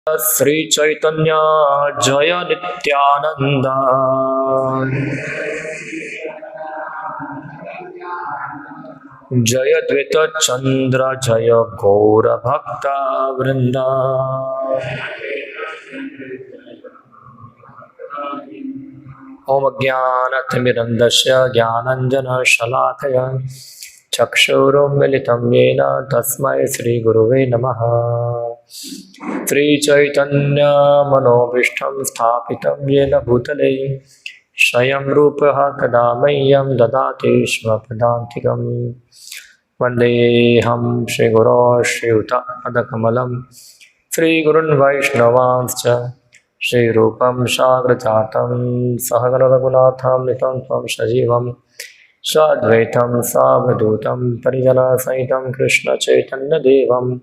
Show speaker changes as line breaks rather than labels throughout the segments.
श्री चैतन्य जय नित्यानंद। जय द्वैत चंद्र जय गौर भक्त वृंदा। ओम ज्ञानतिमिरन्धस्य ज्ञानाञ्जनशलाकया चक्षुरुन्मिलितं येन तस्मै श्रीगुरुवे नमः। श्रीचैतन्यमनोभीष्टं स्थापितं येन भूतले स्वयं रूपः कदा मह्यं ददाति स्वपदान्तिकम्। वन्देऽहं श्रीगुरो श्रीयुतपदकमलं श्रीगुरुन् वैष्णवांश्च श्रीरूपं साग्रजातं सहगण रघुनाथामृतं त्वं सजीवं साद्वैतं सावधूतं परिजनसहितं कृष्णचैतन्यदेवं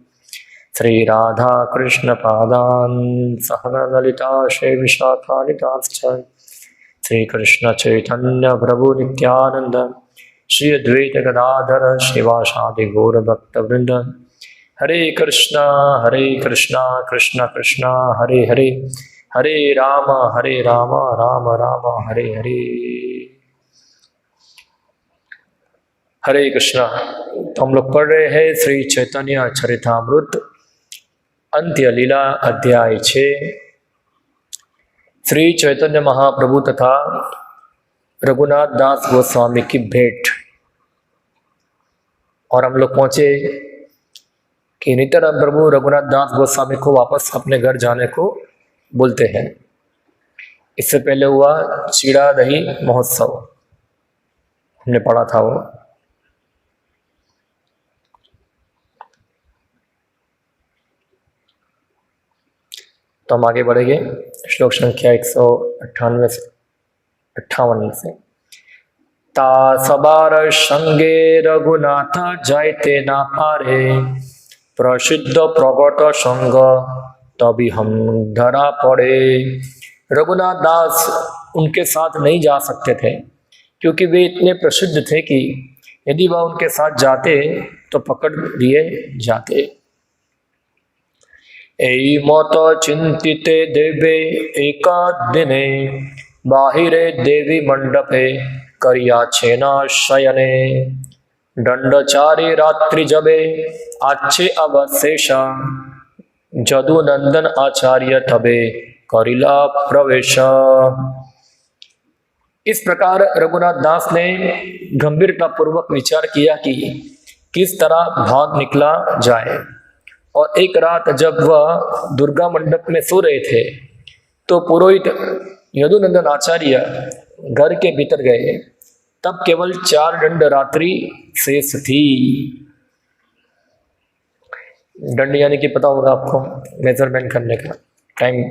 श्रीराधाकृष्णपादान् सहगण ललिता श्रीविशाखान्वितांश्च श्रीकृष्णचैतन्यप्रभु नित्यानन्द श्री अद्वैत गदाधर श्रीवासादि गौरभक्तवृन्द। हरे कृष्णा कृष्ण कृष्ण हरे हरे, हरे राम राम राम हरे हरे। हरे कृष्णा। तो हम लोग पढ़ रहे हैं श्री चैतन्य चरितामृत अंत्य लीला अध्याय 6। श्री चैतन्य महाप्रभु तथा रघुनाथ दास गोस्वामी की भेंट। और हम लोग पहुंचे कि नित्यानंद प्रभु रघुनाथ दास गोस्वामी को वापस अपने घर जाने को बोलते हैं। इससे पहले हुआ चीड़ा दही महोत्सव, हमने पढ़ा था वो। तो हम आगे बढ़ेंगे श्लोक संख्या 158 से 58 से। ता सबार संगे रघुनाथ जायते ना पारे, प्रसिद्ध प्रगट संग तभी हम धरा पड़े। रघुनाथ दास उनके साथ नहीं जा सकते थे क्योंकि वे इतने प्रसिद्ध थे कि यदि वह उनके साथ जाते तो पकड़ लिए जाते। एई मत चिंतिते देवे एका दिने, बाहिरे देवी मंडपे करिया छेना शयने। दंडचारी रात्रि जबे अच्छे अवशेषा, जदुनंदन आचार्य तबे करिला प्रवेश। इस प्रकार रघुनाथ दास ने गंभीरता पूर्वक विचार किया कि किस तरह भाग निकला जाए। और एक रात जब वह दुर्गा मंडप में सो रहे थे तो पुरोहित यदुनंदन आचार्य घर के भीतर गए। तब केवल 4 दंड रात्रि शेष थी। दंड यानी कि पता होगा आपको, मेजरमेंट करने का टाइम।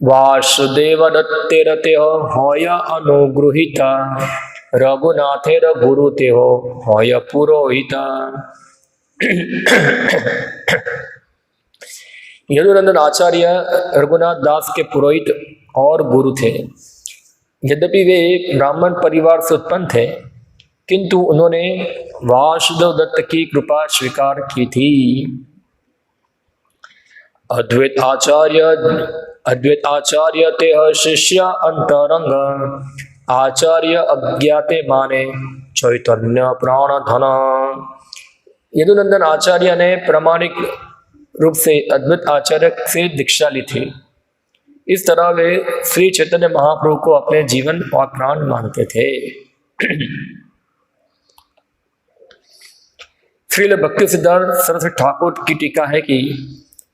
वासुदेव दत्ते रते होय अनुगृहीता, रघुनाथेर गुरुते होय पुरोहिता। यदुनंदन आचार्य रघुनाथ दास के पुरोहित और गुरु थे। यद्यपि वे ब्राह्मण परिवार से उत्पन्न थे किंतु उन्होंने वासुदेव दत्त की कृपा स्वीकार की थी। अद्वैत आचार्य ते शिष्य अंतरंग, आचार्य अज्ञाते माने चैतन्य प्राण धन। यदुनंदन आचार्य ने प्रामाणिक रूप से अद्वैत आचार्य से दीक्षा ली थी। इस तरह वे श्री चैतन्य महाप्रभु को अपने जीवन और प्राण मानते थे। श्रील भक्ति सिद्धार्थ सरस्वती ठाकुर की टीका है कि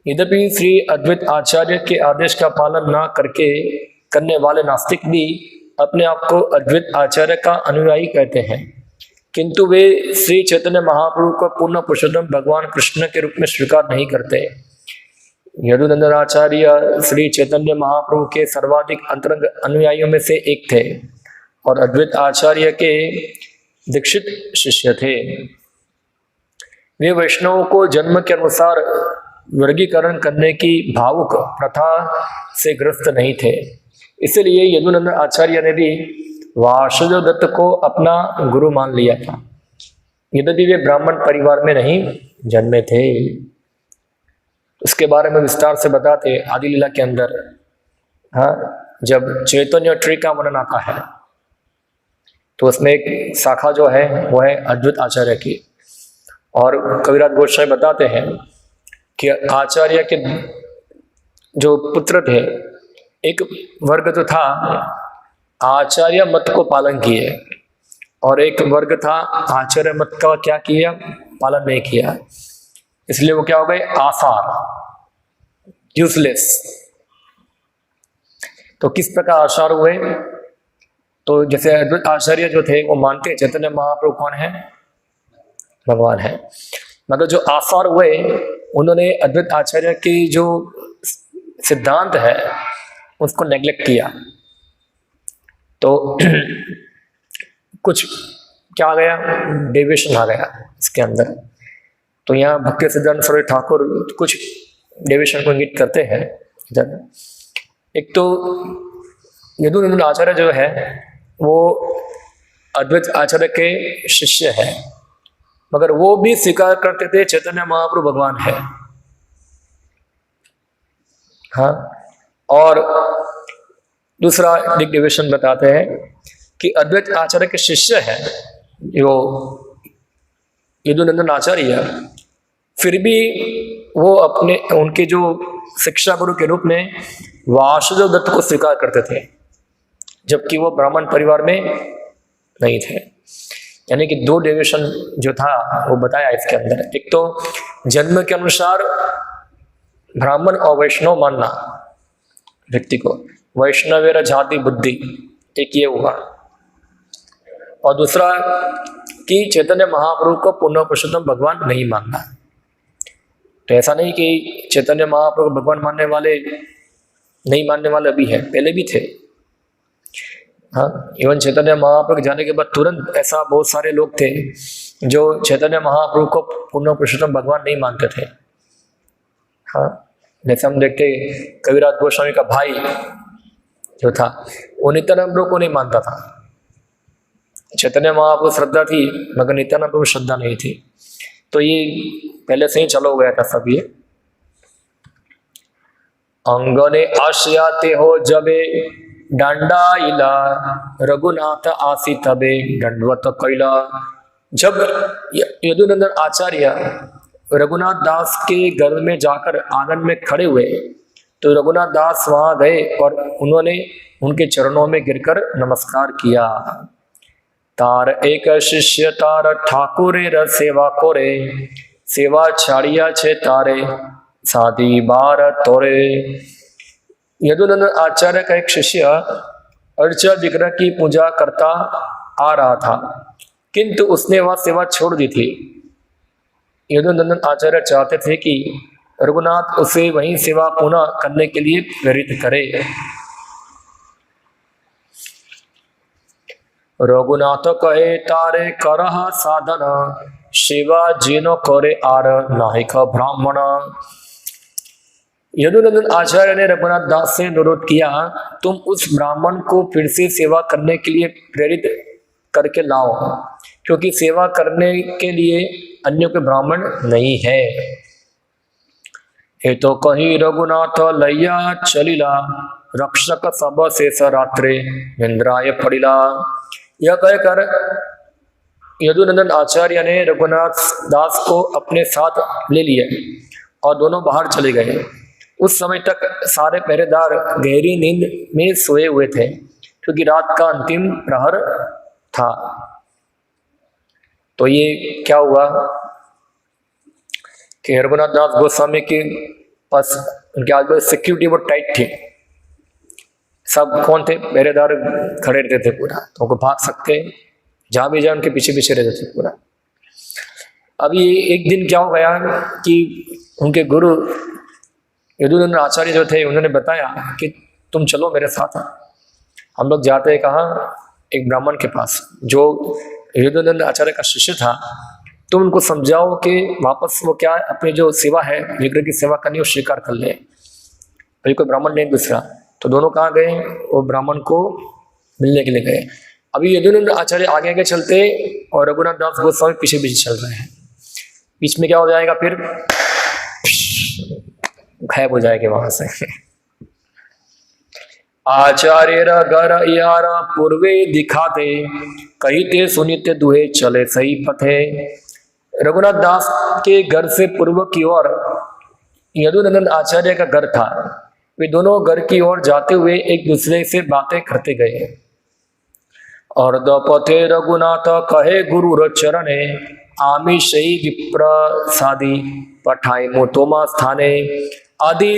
यद्यपि श्री अद्वैत आचार्य के आदेश का पालन न करने वाले नास्तिक भी अपने आप को अद्वैत आचार्य का अनुयायी कहते हैं, किंतु वे श्री चैतन्य महाप्रभु को पूर्ण पुरुषोत्तम भगवान कृष्ण के रूप में स्वीकार नहीं करते। यदुनंदन आचार्य श्री चैतन्य महाप्रभु के सर्वाधिक अंतरंग अनुयायियों में से एक थे और अद्वैत आचार्य के दीक्षित शिष्य थे। वे वैष्णवों को जन्म के अनुसार वर्गीकरण करने की भावुक प्रथा से ग्रस्त नहीं थे। इसलिए यदुनंदन आचार्य ने भी वासुदेव दत्त को अपना गुरु मान लिया था। यद्यपि वे ब्राह्मण परिवार में नहीं जन्मे थे। उसके बारे में विस्तार से बताते आदि लीला के अंदर। हाँ, जब चैतन्य ट्री का वर्णन आता है तो उसमें एक शाखा जो है वो है अद्वैत आचार्य की, और कविराज गोस्वामी बताते हैं कि आचार्य के जो पुत्र थे, एक वर्ग तो था आचार्य मत को पालन किए, और एक वर्ग था आचार्य मत का क्या किया, पालन नहीं किया। इसलिए वो क्या हो गए, आसार, यूजलेस। तो किस प्रकार आचार हुए, तो जैसे अद्वैत आचार्य जो थे वो मानते चैतन्य महाप्रभु कौन है, भगवान है, मगर जो आसार हुए उन्होंने अद्वैत आचार्य की जो सिद्धांत है उसको नेग्लेक्ट किया। तो कुछ क्या आ गया, डेविएशन आ गया इसके अंदर। तो यहाँ भक्ति सिद्धांत सरस्वती ठाकुर कुछ डेविएशन को इंगित करते हैं इधर। एक तो यदुनंदन आचार्य जो है वो अद्वैत आचार्य के शिष्य है, मगर वो भी स्वीकार करते थे चैतन्य महाप्रभु भगवान है। हाँ, और दूसरा डिविएशन बताते हैं कि अद्वैत आचार्य के शिष्य है जो यदुनंदन आचार्य, फिर भी वो अपने उनके जो शिक्षा गुरु के रूप में वासुदेव दत्त को स्वीकार करते थे, जबकि वो ब्राह्मण परिवार में नहीं थे। यानी कि दो डेविएशन जो था वो बताया इसके अंदर। एक तो जन्म के अनुसार ब्राह्मण और वैष्णव मानना व्यक्ति को, वैष्णवेर जाति बुद्धि, एक ये हुआ। और दूसरा कि चैतन्य महाप्रभु को पूर्ण पुरुषोत्तम भगवान नहीं मानना। तो ऐसा नहीं कि चैतन्य महाप्रभु भगवान मानने वाले नहीं मानने वाले अभी है, पहले भी थे। हाँ, इवन चैतन्य महाप्रभु जाने के बाद तुरंत ऐसा बहुत सारे लोग थे जो चैतन्य महाप्रभु को पूर्ण पुरुषोत्तम भगवान नहीं मानते थे। हाँ, जैसे हम देखते कविराज गोस्वामी का भाई जो था वो नित्यानंद प्रभु को नहीं मानता था। चैतन्य महाप्रभु श्रद्धा थी मगर नित्यानंद प्रभु श्रद्धा नहीं थी। तो ये पहले से ही चलो गया था सब ये। अंगने आश्रयाते हो जबे डांडा इला रघुनाथ आसी तबे दंडवत कैला। जब यदुनंदन आचार्य रघुनाथ दास के घर में जाकर आंगन में खड़े हुए तो रघुनाथ दास वहां गए और उन्होंने उनके चरणों में गिरकर नमस्कार किया। तार एक शिष्य तार ठाकुरे र सेवा कोरे, सेवा छाड़िया छे तारे सादी बार तोरे। यदुनंदन आचार्य का एक शिष्य अर्चा विग्रह की पूजा करता आ रहा था, किंतु उसने वह सेवा छोड़ दी थी। यदुनंदन आचार्य चाहते थे कि रघुनाथ उसे वही सेवा पुनः करने के लिए प्रेरित करे। रघुनाथ कहे तारे करह साधन, सेवा जिनो करे आर नाहिक ब्राह्मण। यदुनंदन आचार्य ने रघुनाथ दास से अनुरोध किया, तुम उस ब्राह्मण को फिर से सेवा करने के लिए प्रेरित करके लाओ, क्योंकि सेवा करने के लिए अन्य के ब्राह्मण नहीं है। ये तो कहीं रघुनाथ लैया चलिला, रक्षक सब शेष रात्रे इंद्राय पड़िला। यह कहकर यदुनंदन आचार्य ने रघुनाथ दास को अपने साथ ले लिया और दोनों बाहर चले गए। उस समय तक सारे पहरेदार गहरी नींद में सोए हुए थे, क्योंकि रात का अंतिम प्रहर था। तो ये क्या हुआ कि रघुनाथ दास गोस्वामी के पास उनके आगे सिक्योरिटी बहुत टाइट थी। सब कौन थे, पहरेदार खड़े रहते थे पूरा, तो उनको भाग सकते, जहां भी जाए उनके पीछे पीछे रहते थे पूरा। अभी एक दिन क्या हो गया कि उनके गुरु यदुनंदन आचार्य जो थे उन्होंने बताया कि तुम चलो मेरे साथ। हम लोग जाते हैं कहाँ, एक ब्राह्मण के पास जो यदुनंदन आचार्य का शिष्य था। तुम उनको समझाओ कि वापस वो क्या अपनी जो सेवा है विग्रह की सेवा करनी वो स्वीकार कर ले। अभी कोई ब्राह्मण नहीं दूसरा, तो दोनों कहाँ गए, वो ब्राह्मण को मिलने के लिए गए। अभी यदुनंद आचार्य आगे आगे चलते और रघुनाथ दास गोस्वामी पीछे पीछे चल रहे हैं। बीच में क्या हो जाएगा, फिर गायब हो जाएंगे वहां से। आचार्य गर यारा पूर्वे दिखाते, कहीते सुनिते दुहे चले सही पथे। रघुनाथ दास के घर से पूर्व की ओर यदुनंदन आचार्य का घर था। वे दोनों घर की ओर जाते हुए एक दूसरे से बातें करते गए। और पथे रघुनाथ कहे गुरु चरणे, आमी शही विप्रसादी पठाई मोतोमा स्थाने। आदि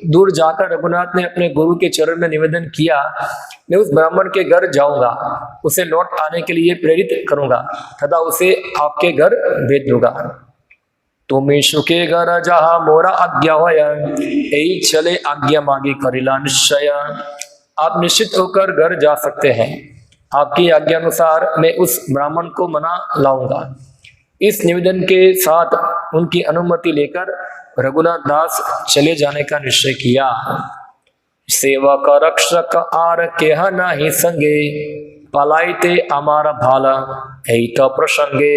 दूर जाकर रघुनाथ ने अपने गुरु के चरण में निवेदन किया, मैं उस ब्राह्मण के घर जाऊंगा, उसे लौट आने के लिए प्रेरित करूंगा तथा उसे आपके घर भेज दूंगा। तुम सुखे घर जहा मोरा आज्ञा होया, यही चले आज्ञा मांगी करिला निश्चय। आप निश्चित होकर घर जा सकते हैं, आपकी आज्ञा अनुसार मैं उस ब्राह्मण को मना लाऊंगा। इस निवेदन के साथ उनकी अनुमति लेकर रघुनाथ दास चले जाने का निश्चय किया। सेवक रक्षक आर केह नाही संगे, पलाइते अमारा भाला यही तो प्रसंगे।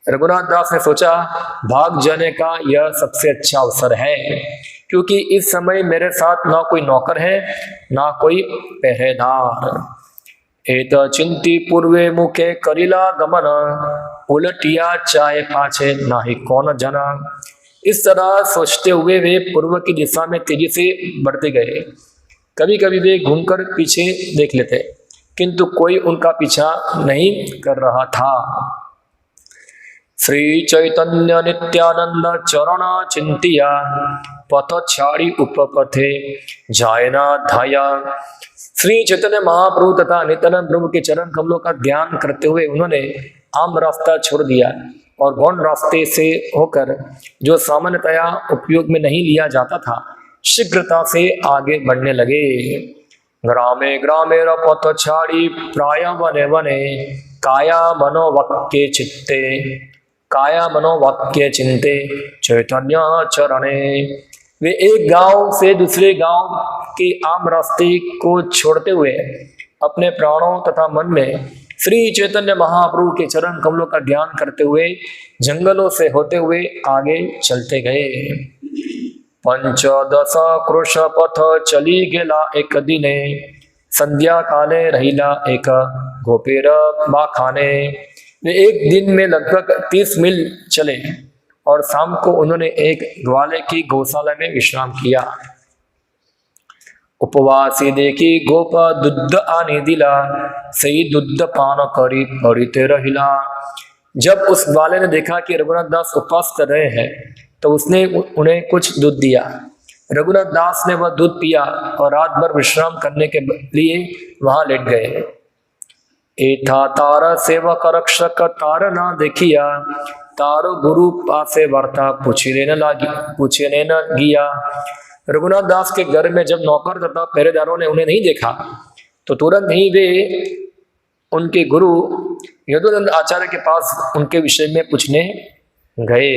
रघुनाथ दास ने सोचा, भाग जाने का यह सबसे अच्छा अवसर है, क्योंकि इस समय मेरे साथ ना कोई नौकर है ना कोई पहरेदार। एत चिंती पूर्वे मुखे करिला गमन, उलटिया चाहे पाछे नाही कौन जना। इस तरह सोचते हुए वे पूर्व की दिशा में तेजी से बढ़ते गए। कभी कभी वे घूमकर पीछे देख लेते, किंतु कोई उनका पीछा नहीं कर रहा था। श्री चैतन्य नित्यानंद चरण चिंतिया, पथ छाड़ी उपपथे जायना धाया। श्री चैतन्य महाप्रभु तथा नित्यानंद प्रभु के चरण कमलों का ध्यान करते हुए उन्होंने आम रास्ता छोड़ दिया और गौण रास्ते से होकर, जो सामान्यतया उपयोग में नहीं लिया जाता था, शीघ्रता से आगे बढ़ने लगे। ग्रामे ग्रामे पथ छाड़ी प्राय वने वने, काया मनोवाक्ये चित्ते, काया मनोवाक्ये चिंते चैतन्य चरणे। वे एक गांव से दूसरे गांव के आम रास्ते को छोड़ते हुए अपने प्राणों तथा मन में श्री चैतन्य महाप्रभु के चरण कमलों का ध्यान करते हुए जंगलों से होते हुए आगे चलते गए। पंचदश क्रोश पथ चली गेला एक दिने, संध्या काले रहिला एक गोपेर बाखाने। वे एक दिन में लगभग 30 मील चले और शाम को उन्होंने एक ग्वाले की गौशाला में विश्राम किया। उपवासी देखी गोप दुग्ध आने दिला, सही दुग्ध पान करी पड़ते रहिला। जब उस ग्वाले ने देखा कि रघुनाथ दास उपवास कर रहे हैं तो उसने उन्हें कुछ दूध दिया। रघुनाथ दास ने वह दूध पिया और रात भर विश्राम करने के लिए वहां लेट गए। एथा तार सेवक रक्षक तार ना देखिया, तारो गुरु पासे वार्ता पूछने न गिया। रघुनाथ दास के घर में जब नौकर तथा पहरेदारों ने उन्हें नहीं देखा तो तुरंत ही वे उनके गुरु यदुनंद आचार्य के पास उनके विषय में पूछने गए।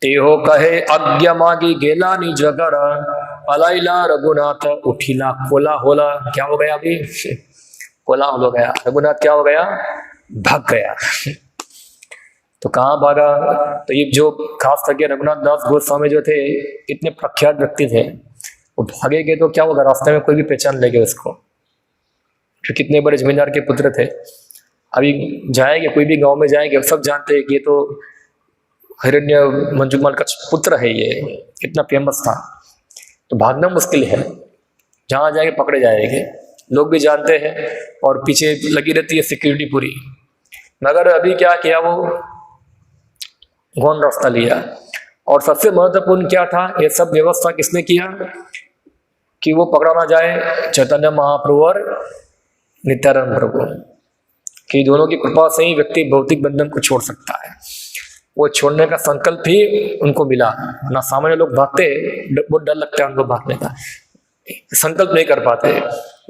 तेहो कहे आज्ञा मागी गेला निज घर, पलाइला रघुनाथ उठिला कोला होला। क्या हो गया अभी? कोला हो गया। रघुनाथ क्या हो गया? भाग गया। तो कहाँ भागा? तो ये जो खास करके रघुनाथ दास गोस्वामी जो थे, इतने प्रख्यात व्यक्ति थे, वो भागेंगे तो क्या होगा? रास्ते में कोई भी पहचान लेंगे उसको, जो कितने बड़े जमींदार के पुत्र थे। अभी जाएंगे, कोई भी गांव में जाएंगे, सब जानते हैं कि ये तो हिरण्य मंजुमल का पुत्र है, ये इतना फेमस था। तो भागना मुश्किल है, जहाँ जाएंगे पकड़े जाएंगे। लोग भी जानते हैं और पीछे लगी रहती है सिक्योरिटी पूरी। मगर अभी क्या किया, वो गौण रास्ता लिया। और सबसे महत्वपूर्ण क्या था, ये सब व्यवस्था किसने किया कि वो पकड़ा ना जाए? चैतन्य महाप्रभु और नित्यानंद प्रभु, कि दोनों की कृपा से ही व्यक्ति भौतिक बंधन को छोड़ सकता है। वो छोड़ने का संकल्प ही उनको मिला। ना सामान्य लोग भागते, बहुत डर लगता है उनको भागने का, संकल्प नहीं कर पाते।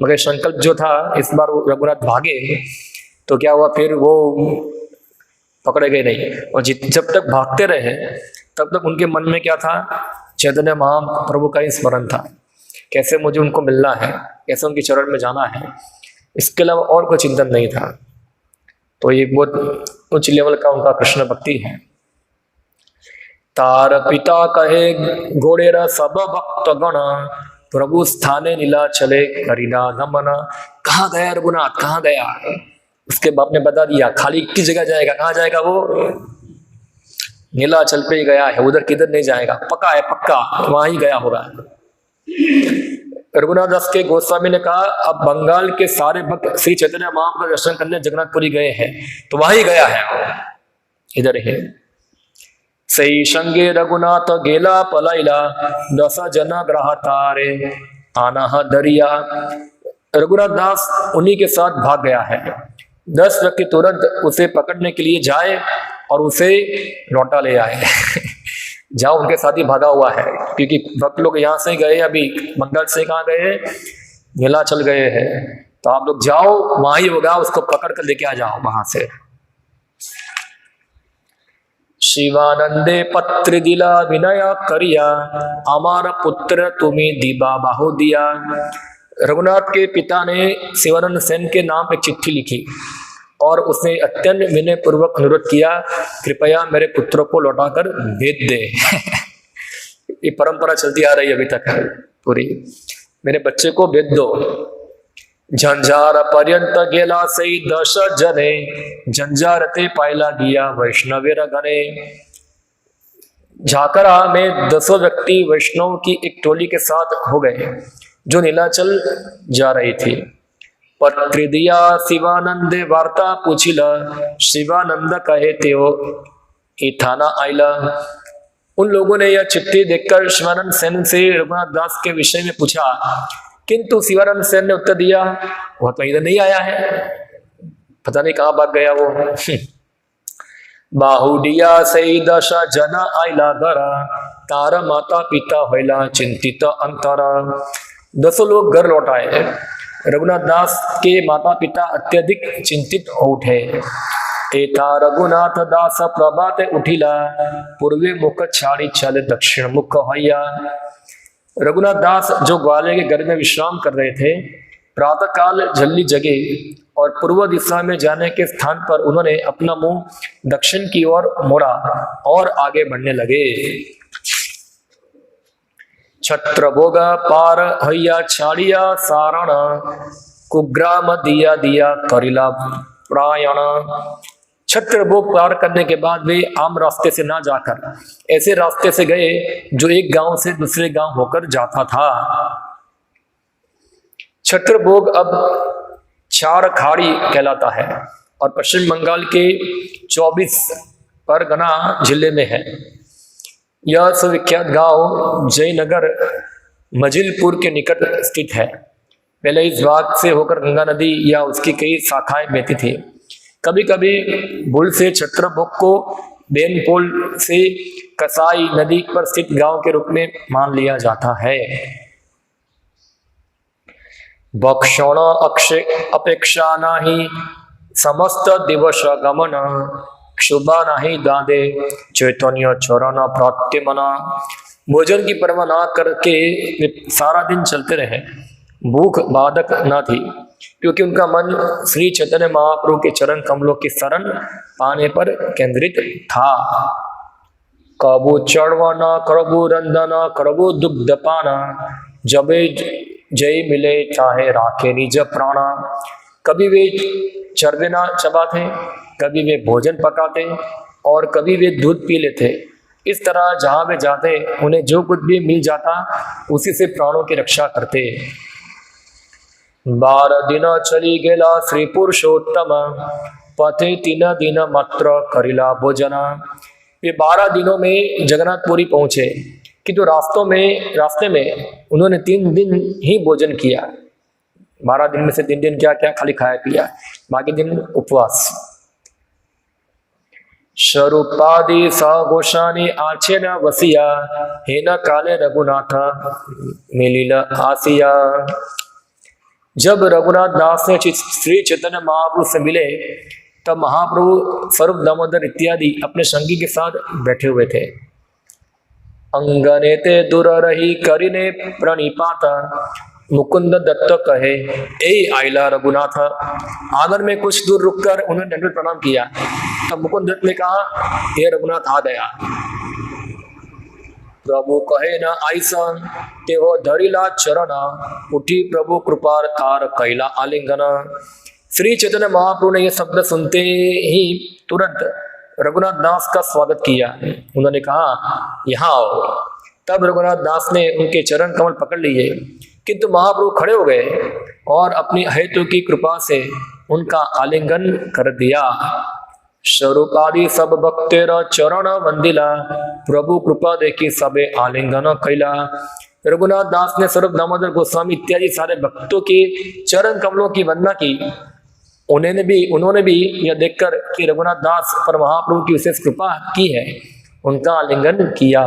मगर संकल्प जो था, इस बार वो रघुनाथ भागे तो क्या हुआ, फिर वो पकड़े गए नहीं। और जब तक भागते रहे तब तक उनके मन में क्या था? चैतन्य महाप्रभु का ही स्मरण था। कैसे मुझे उनको मिलना है, कैसे उनके चरण में जाना है, इसके अलावा और कोई चिंतन नहीं था। तो ये बहुत उच्च लेवल का उनका कृष्ण भक्ति है। तार पिता कहे घोड़ेरा सब भक्त गण, प्रभु स्थाने नीला चले करीना गमन। कहाँ गया रघुनाथ, कहाँ गया? उसके बाप ने बता दिया, खाली किस जगह जाएगा, कहाँ जाएगा वो? नीलाचल पे ही गया है, उधर किधर नहीं जाएगा, पक्का है, पक्का वहां ही गया होगा। रघुनाथ दास के गोस्वामी ने कहा, अब बंगाल के सारे भक्त श्री चैतन्य महाप्रभु का दर्शन करने जगन्नाथपुरी गए हैं, तो वहां ही गया है, इधर है। सही संगे रघुनाथ गेला पलाइला, 10 जना ग्रह तारे आना दरिया। रघुनाथ दास उन्हीं के साथ भाग गया है। 10 व्यक्ति तुरंत उसे पकड़ने के लिए जाए और उसे लौटा ले आए। जहां उनके साथ ही भागा हुआ है, क्योंकि भक्त लोग यहाँ से गए, अभी मंगल से कहाँ गए, नीलाचल गए हैं। तो आप लोग जाओ, वहां ही होगा, उसको पकड़ कर लेके आ जाओ वहां से। शिवानंदे पत्र दिला विनया करिया, हमारा पुत्र तुम्हें दीबा बाहु दिया। रघुनाथ के पिता ने शिवानंद सेन के नाम एक चिट्ठी लिखी और उसने अत्यंत विनय पूर्वक अनुरोध किया, कृपया मेरे पुत्र को लौटाकर भेज दे। ये परंपरा चलती आ रही है अभी तक पूरी, मेरे बच्चे को भेज दो। झंझार पर्यंत गेला सही 10 जने, झंझारते पायला गया वैष्णवेर गणे। झाकरा में 10 व्यक्ति वैष्णव की एक टोली के साथ हो गए जो नीलाचल जा रही थी। पत्र दिया शिवानंदे वार्ता पूछिला, शिवानंद कहे तेओ इथाना आइला। उन लोगों ने यह चिट्ठी देखकर शिवानंद सेन से रघुनाथ दास के विषय में पूछा, किंतु शिवानंद सेन ने उत्तर दिया, वह तो इधर नहीं आया है, पता नहीं कहाँ भाग गया वो। बाहुडिया सही 10 जना आइला घरा, तारा माता पिता होइला चिंतित अंतरा। 10 लोग घर लौट आए। रघुनाथ दास के माता पिता अत्यधिक चिंतित हो उठे। एता रघुनाथ दास प्रभाते उठिला, पूर्वे मुख छाड़ी चल दक्षिण मुख हैया। रघुनाथ दास जो ग्वालियर के घर में विश्राम कर रहे थे, प्रातः काल जल्दी जगे और पूर्व दिशा में जाने के स्थान पर उन्होंने अपना मुंह दक्षिण की ओर मोड़ा और आगे बढ़ने लगे। छत्र भोग पार हैया छाड़िया सारण, कुग्राम दिया दिया करिला प्रायण। छत्र भोग पार करने के बाद वे आम रास्ते से ना जाकर ऐसे रास्ते से गए जो एक गांव से दूसरे गांव होकर जाता था। छत्र भोग अब चार खाड़ी कहलाता है और पश्चिम बंगाल के 24 परगना जिले में है। यह सुविख्यात गांव जयनगर मजिलपुर के निकट स्थित है। पहले इस भाग से होकर गंगा नदी या उसकी कई शाखाएं बहती थी। कभी कभी भूल से छत्रभोग को बेनपोल से कसाई नदी पर स्थित गांव के रूप में मान लिया जाता है। भक्षण अपेक्षा नाही, समस्त दिवस गमन, क्षुभा नहीं दादे, चैतन्य चरण प्राप्तिमना। भोजन की परवाह ना करके वे सारा दिन चलते रहे। भूख बाधक न थी क्योंकि उनका मन श्री चैतन्य महाप्रभु के चरण कमलों की शरण पाने पर केंद्रित था। कबू चढ़वाना, कबू रंदना, कबू दुग्ध पाना, जबे जय मिले चाहे राखे निज प्राणा। कभी वे चरवेना चबाते, कभी वे भोजन पकाते और कभी वे दूध पी लेते। इस तरह जहां वे जाते उन्हें जो कुछ भी मिल जाता उसी से प्राणों की रक्षा करते। 12 दिन चली गेला श्री पुरुषोत्तम, पथे 3 दिन मात्र करिला भोजना। वे 12 दिनों में जगन्नाथपुरी पहुंचे किंतु रास्ते में उन्होंने 3 दिन ही भोजन किया। 12 दिन में से 3 दिन क्या क्या खाली खाया पिया, बाकी दिन उपवास। स्वरूपादि सघोषानी आचे न वसिया, हे न काले रघुनाथ मिलिल आसिया। जब रघुनाथ दास ने श्री चैतन्य महाप्रभु से मिले तब महाप्रभु स्वरूप दामोदर इत्यादि अपने संगी के साथ बैठे हुए थे। अंगने ते दूर रही करिने प्रणिपात मुकुंद दत्त कहे ए आइला रघुनाथ। आंगन में कुछ दूर रुककर उन्होंने दंडवत प्रणाम किया। तब मुकुंद दत्त ने कहा ये रघुनाथ आ गया। प्रभु कहे न आईसा ते हो धरिला चरण उठी प्रभु कृपार तार कैला आलिंगन। श्री चैतन्य महाप्रभु ने यह शब्द सुनते ही तुरंत रघुनाथ दास का स्वागत किया। उन्होंने कहा यहाँ आओ। तब रघुनाथ दास ने उनके चरण कमल पकड़ लिए, किंतु महाप्रभु खड़े हो गए और अपनी हेतु की कृपा से उनका आलिंगन कर दिया। स्वरूपादि सब भक्तेरा चरण वंदिला प्रभु कृपा देखी सबे आलिंगन कैला। रघुनाथ दास ने स्वरूप दामोदर गोस्वामी इत्यादि सारे भक्तों के चरण कमलों की वंदना की। उन्होंने भी यह देखकर कि रघुनाथ दास पर महाप्रभु की विशेष कृपा की है, उनका आलिंगन किया।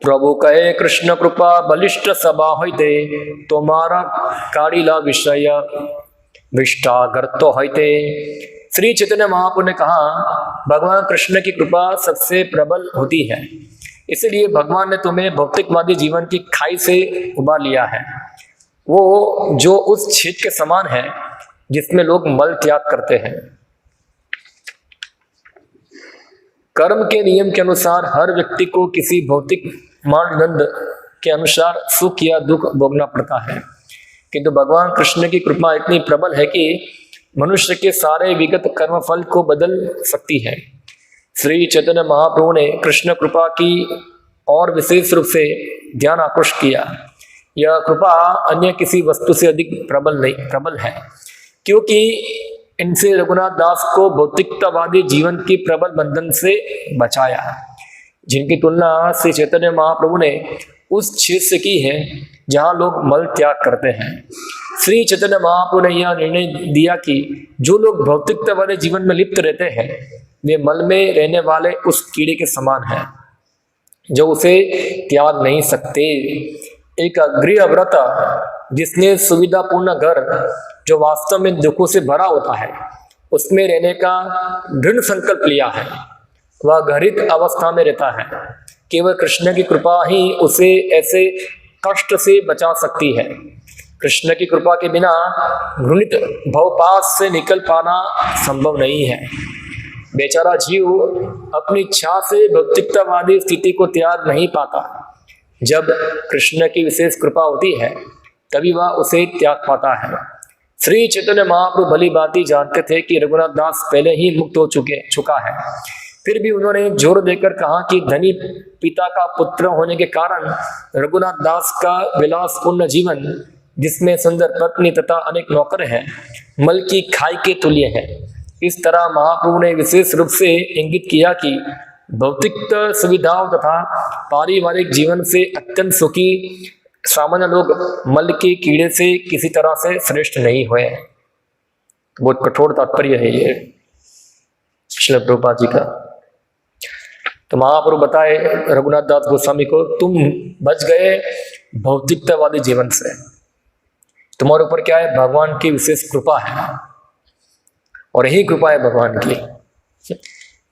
प्रभु कहे कृष्ण कृपा बलिष्ठ सभा होते तुम्हारा काड़ीला विषय विष्टागर तो होते। श्री चैतन्य महाप्रभु ने कहा भगवान कृष्ण की कृपा सबसे प्रबल होती है, इसलिए भगवान ने तुम्हें भौतिकवादी जीवन की खाई से उबार लिया है। वो जो उस छेद के समान है जिसमें लोग मल त्याग करते हैं। कर्म के नियम के अनुसार हर व्यक्ति को किसी भौतिक मानदंड के अनुसार सुख या दुख भोगना पड़ता है, किंतु भगवान कृष्ण की कृपा इतनी प्रबल है कि मनुष्य के सारे विगत कर्म फल को बदल सकती है। श्री चैतन्य महाप्रभु ने कृष्ण कृपा की और विशेष रूप से ध्यान आकृष्ट किया। यह कृपा अन्य किसी वस्तु से अधिक प्रबल है, क्योंकि इनसे रघुनाथ दास को भौतिकतावादी जीवन की प्रबल बंधन से बचाया, जिनकी तुलना श्री चैतन्य महाप्रभु ने उस क्षेत्र से की है जहां लोग मल त्याग करते हैं। श्री चैतन्य महाप्रभु ने यह निर्णय दिया कि जो लोग भौतिकतावादी जीवन में लिप्त रहते हैं वे मल में रहने वाले उस कीड़े के समान हैं जो उसे त्याग नहीं सकते। एक गृहव्रत जिसने सुविधापूर्ण घर जो वास्तव में दुखों से भरा होता है उसमें रहने का दृढ़ संकल्प लिया है, वह घृत अवस्था में रहता है। केवल कृष्ण की कृपा ही उसे ऐसे कष्ट से बचा सकती है। कृष्ण की कृपा के बिना घृणित भवपास से निकल पाना संभव नहीं है। बेचारा जीव अपनी इच्छा से भौतिकतावादी स्थिति को त्याग नहीं पाता। जब कृष्ण की विशेष कृपा होती है तभी वह उसे त्याग पाता है। श्री चैतन्य महाप्रभु भली भांति जानते थे कि रघुनाथ दास पहले ही मुक्त हो चुका है, फिर भी उन्होंने जोर देकर कहा कि धनी पिता का पुत्र होने के कारण रघुनाथ दास का विलासपूर्ण जीवन, जिसमें सुंदर पत्नी तथा अनेक नौकर हैं, मल की खाई के तुल्य है। इस तरह महाप्रभु ने विशेष रूप से इंगित किया कि भौतिक सुविधाओं तथा पारिवारिक जीवन से अत्यंत सुखी सामान्य लोग मल के कीड़े से किसी तरह से श्रेष्ठ नहीं हुए। बहुत कठोर तात्पर्य है ये श्रील प्रभुपाद जी का। तो महाप्रभु बताए रघुनाथ दास गोस्वामी को, तुम बच गए भौतिकतावादी जीवन से, तुम्हारे ऊपर क्या है, भगवान की विशेष कृपा है, और यही कृपा है भगवान की।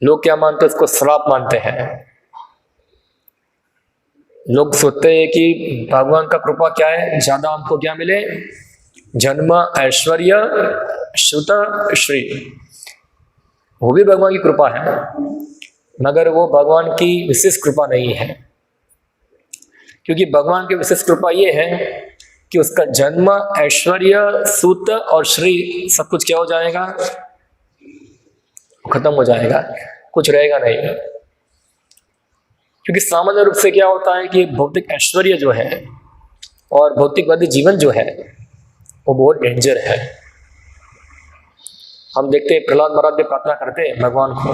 लोग क्या मानते हैं, उसको श्राप मानते हैं। लोग सोचते हैं कि भगवान का कृपा क्या है, ज्यादा हमको क्या मिले, जन्म, ऐश्वर्य, श्रुत, श्री। वो भी भगवान की कृपा है, मगर वो भगवान की विशेष कृपा नहीं है। क्योंकि भगवान की विशेष कृपा ये है कि उसका जन्म, ऐश्वर्य, सूत और श्री सब कुछ क्या हो जाएगा, खत्म हो जाएगा, कुछ रहेगा नहीं। क्योंकि सामान्य रूप से क्या होता है कि भौतिक ऐश्वर्य जो है और भौतिकवादी जीवन जो है वो बहुत डेंजर है। हम देखते हैं प्रहलाद महाराज भी प्रार्थना करते हैं भगवान को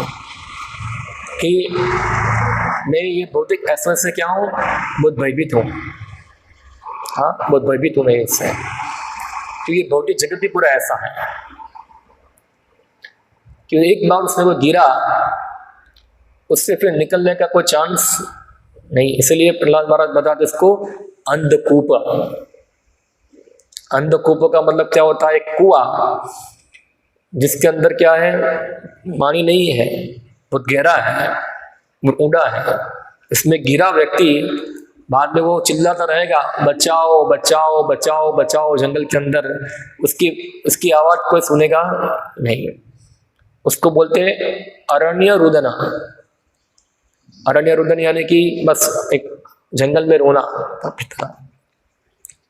कि मैं ये भौतिक ऐश्वर्य से क्या हूँ, बहुत भयभीत हूँ। हाँ, बहुत भयभीत हूँ मैं इससे, क्योंकि भौतिक जगत भी पूरा ऐसा है कि एक बार उसने वो गिरा, उससे फिर निकलने का कोई चांस नहीं। इसलिए प्रहलाद महाराज बताते इसको अंधकूप। अंधकूप का मतलब क्या होता है, एक कुआं जिसके अंदर क्या है, पानी नहीं है, बहुत गहरा है, ऊंडा है, इसमें गिरा व्यक्ति बाद में वो चिल्लाता रहेगा, बचाओ बचाओ बचाओ बचाओ, जंगल के अंदर उसकी उसकी आवाज कोई सुनेगा नहीं। उसको बोलते हैं अरण्य रुदन। अरण्य रुदन यानी कि बस एक जंगल में रोना,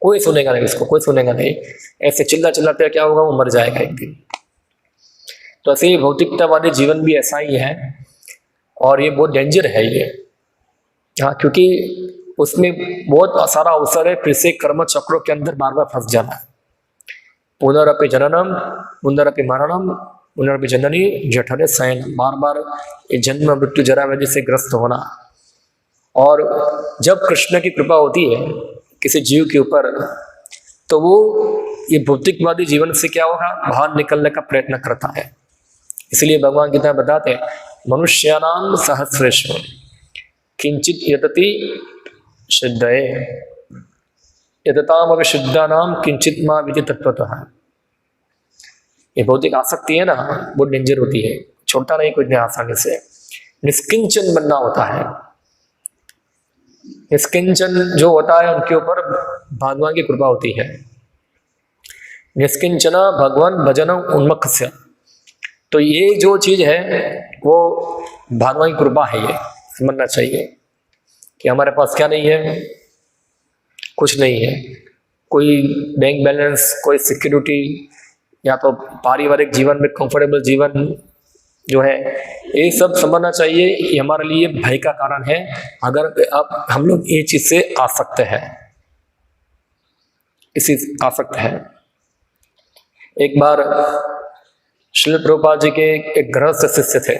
कोई सुनेगा नहीं उसको, कोई सुनेगा नहीं। ऐसे चिल्ला चिल्लाते क्या होगा, वो मर जाएगा एक दिन। तो ऐसे ही भौतिकतावादी जीवन भी ऐसा ही है, और ये बहुत डेंजर है ये। हाँ, क्योंकि उसमें बहुत सारा अवसर है फिर से कर्म चक्रों के अंदर बार बार फंस जाना। पुनरअपि जननम पुनरअपि मरणम पुनरअपि जननी जठरे शयन, बार बार ये जन्म मृत्यु जरा व्याधि से ग्रस्त होना। और जब कृष्ण की कृपा होती है किसी जीव के ऊपर, तो वो ये भौतिकवादी जीवन से क्या होगा, बाहर निकलने का प्रयत्न करता है। इसलिए भगवान गीता बताते हैं, मनुष्यानाम सहस्रेषु किंचित यतति सिद्धये यतताम अविशुद्धानाम किंचित मां विधि तत्वतः। ये भौतिक आसक्ति है ना, बहुत डेंजर होती है, छोटा नहीं कुछ नहीं आसानी से। निष्किंचन बनना होता है। निष्किंचन जो होता है उनके ऊपर भगवान की कृपा होती है। निष्किंचना भगवान भजन उन्मुख्य। तो ये जो चीज है वो भगवान की कृपा है, ये समझना चाहिए कि हमारे पास क्या नहीं है, कुछ नहीं है। कोई बैंक बैलेंस, कोई सिक्योरिटी, या तो पारिवारिक जीवन में कंफर्टेबल जीवन जो है, ये सब समझना चाहिए। ये हमारे लिए भय का कारण है अगर अब हम लोग ये चीज से आसक्त है, इसी आसक्त है। एक बार श्रील प्रभुपाद जी के एक गृहस्थ शिष्य थे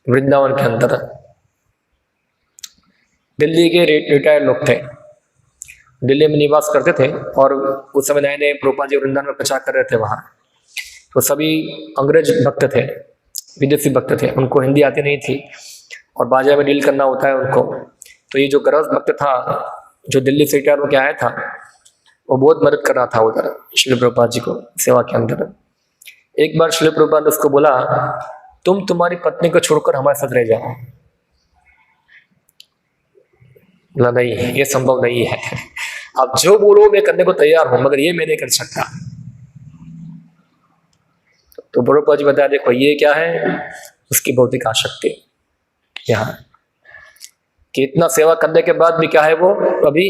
वृंदावन के अंदर। दिल्ली के रिटायर्ड लोग थे, दिल्ली में निवास करते थे, और उस समय नए नए प्रभुपाद जी वृंदावन में प्रचार कर रहे थे वहाँ। तो सभी अंग्रेज भक्त थे, विदेशी भक्त थे, उनको हिंदी आती नहीं थी और बाजा में डील करना होता है उनको। तो ये जो गृहस्थ भक्त था जो दिल्ली से रिटायर होकर आया था, वो बहुत मदद कर रहा था उधर श्रील प्रभुपाद जी को सेवा के अंदर। एक बार श्रील प्रभुपाद ने उसको बोला, तुम तुम्हारी पत्नी को छोड़कर हमारे साथ रह जाओ। बोला नहीं, ये संभव नहीं है, आप जो बोलो मैं करने को तैयार हूं, मगर ये मैं नहीं कर सकता। तो प्रभुपाद जी बताया, देखो ये क्या है, उसकी भौतिक आसक्ति यहाँ कि इतना सेवा करने के बाद भी क्या है, वो अभी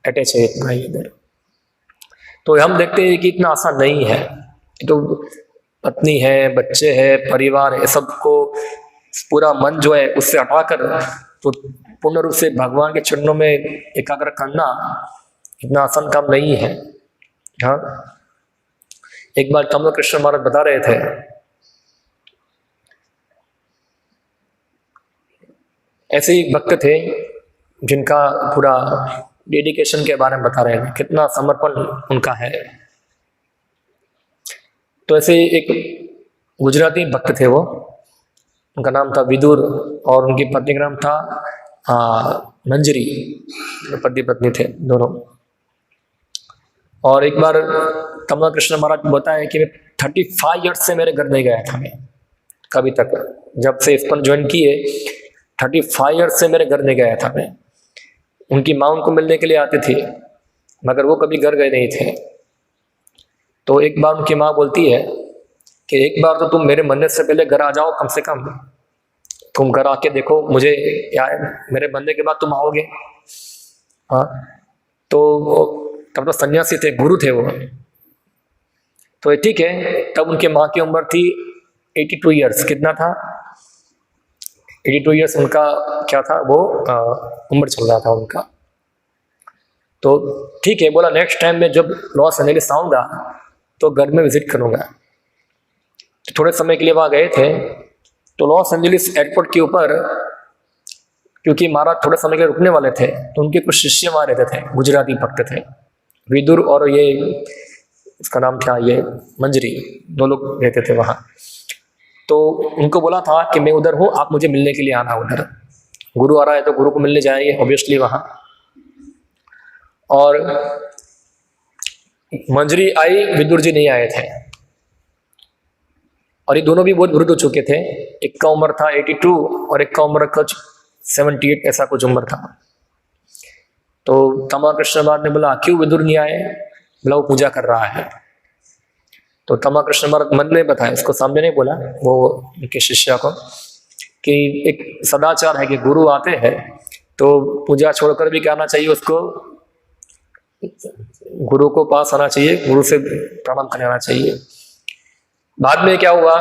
अटैच है इतना ही इधर। तो हम देखते हैं कि इतना आसान नहीं है। तो पत्नी है, बच्चे हैं, परिवार है, सबको पूरा मन जो है उससे हटाकर तो पूर्ण रूप से भगवान के चरणों में एकाग्र करना इतना आसान काम नहीं है। हाँ, एक बार कमल कृष्ण महाराज बता रहे थे, ऐसे ही भक्त थे जिनका पूरा डेडिकेशन के बारे में बता रहे थे, कितना समर्पण उनका है। तो ऐसे एक गुजराती भक्त थे, वो उनका नाम था विदुर और उनकी पत्नी का नाम था मंजरी, पति पत्नी थे दोनों। और एक बार कमला कृष्ण महाराज बताया कि मैं 35 ईयर्स से मेरे घर नहीं गया था, मैं कभी तक, जब से इस्कॉन ज्वाइन किए 35 ईयर्स से मेरे घर नहीं गया था मैं। उनकी माँ उनको मिलने के लिए आती थी, मगर वो कभी घर गए नहीं थे। तो एक बार उनकी माँ बोलती है कि एक बार तो तुम मेरे मरने से पहले घर आ जाओ, कम से कम तुम घर आके देखो मुझे, या मेरे मरने के बाद तुम आओगे। हाँ, तो तब तो सन्यासी थे, गुरु थे वो। तो ठीक है, तब उनके माँ की उम्र थी 82 ईयर्स। कितना था? 82 ईयर्स उनका क्या था, वो उम्र चल रहा था उनका। तो ठीक है, बोला नेक्स्ट टाइम मैं जब लॉस एंजलिस आऊँगा तो घर में विजिट करूँगा। तो थोड़े समय के लिए वहाँ गए थे। तो लॉस एंजलिस एयरपोर्ट के ऊपर, क्योंकि महाराज थोड़े समय के लिए रुकने वाले थे, तो उनके कुछ शिष्य वहाँ रहते थे, गुजराती भक्त थे, विदुर और ये इसका नाम क्या, ये मंजरी, दो लोग रहते थे वहाँ। तो उनको बोला था कि मैं उधर हूँ, आप मुझे मिलने के लिए आना उधर। गुरु आ रहा है तो गुरु को मिलने जाएंगे ऑब्वियसली वहाँ। और मंजरी आई, विदुर जी नहीं आए थे। और ये दोनों भी बहुत वृद्ध हो चुके थे। एक का उम्र था 82 और एक का उम्र कुछ 78 ऐसा कुछ उम्र था। तो तमा कृष्ण महाराज ने बोला क्यों विदुर नहीं आए? बोला वो पूजा कर रहा है। तो तमा कृष्ण महाराज मन में बताया, उसको सामने नहीं बोला, वो उनके शिष्य को, कि एक सदाचार है कि गुरु आते हैं तो पूजा छोड़कर भी क्या आना चाहिए, उसको गुरु को पास आना चाहिए, गुरु से प्रणाम करने आना चाहिए। बाद में क्या हुआ,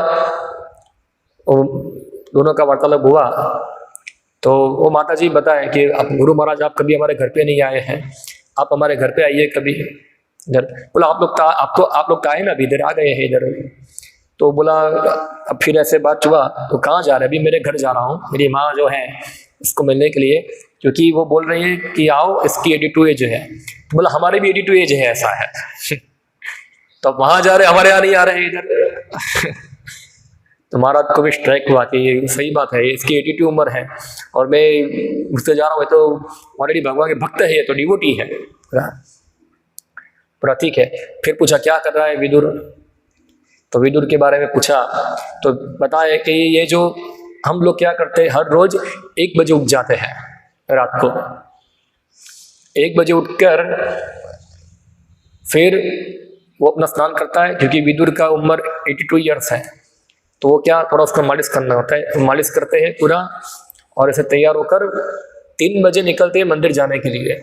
दोनों का वार्तालाप हुआ तो वो माता जी बताएं कि आप गुरु महाराज आप कभी हमारे घर पे नहीं आए हैं, आप हमारे घर पे आइए कभी इधर। बोला आप लोग काहे ना अभी इधर आ गए हैं इधर। तो बोला अब फिर ऐसे बात हुआ तो कहाँ जा रहे, अभी मेरे घर जा रहा हूँ, मेरी माँ जो है इसको मिलने के लिए, क्योंकि वो बोल रही है कि आओ इसकी 82 एज है। तो बोला हमारे भी 82 एज है, ऐसा है। तो वहां जा रहे, हमारे यहाँ नहीं आ रहे इधर। तो महाराज को भी स्ट्राइक हुआ कि ये सही बात है, इसकी 82 उम्र है और मैं उससे जा रहा हूँ, तो ऑलरेडी भगवान के भक्त है, ये तो डिवोटी है पूरा। ठीक है, फिर पूछा क्या कर रहा है विदुर, तो विदुर के बारे में पूछा तो बताया कि ये जो हम लोग क्या करते हैं, हर रोज 1 बजे उठ जाते हैं, रात को 1 बजे उठकर फिर वो अपना स्नान करता है, क्योंकि विदुर का उम्र 82 ईयर्स है। तो वो क्या थोड़ा उसका मालिश करना होता है, मालिश करते हैं पूरा, और ऐसे तैयार होकर 3 बजे निकलते हैं मंदिर जाने के लिए।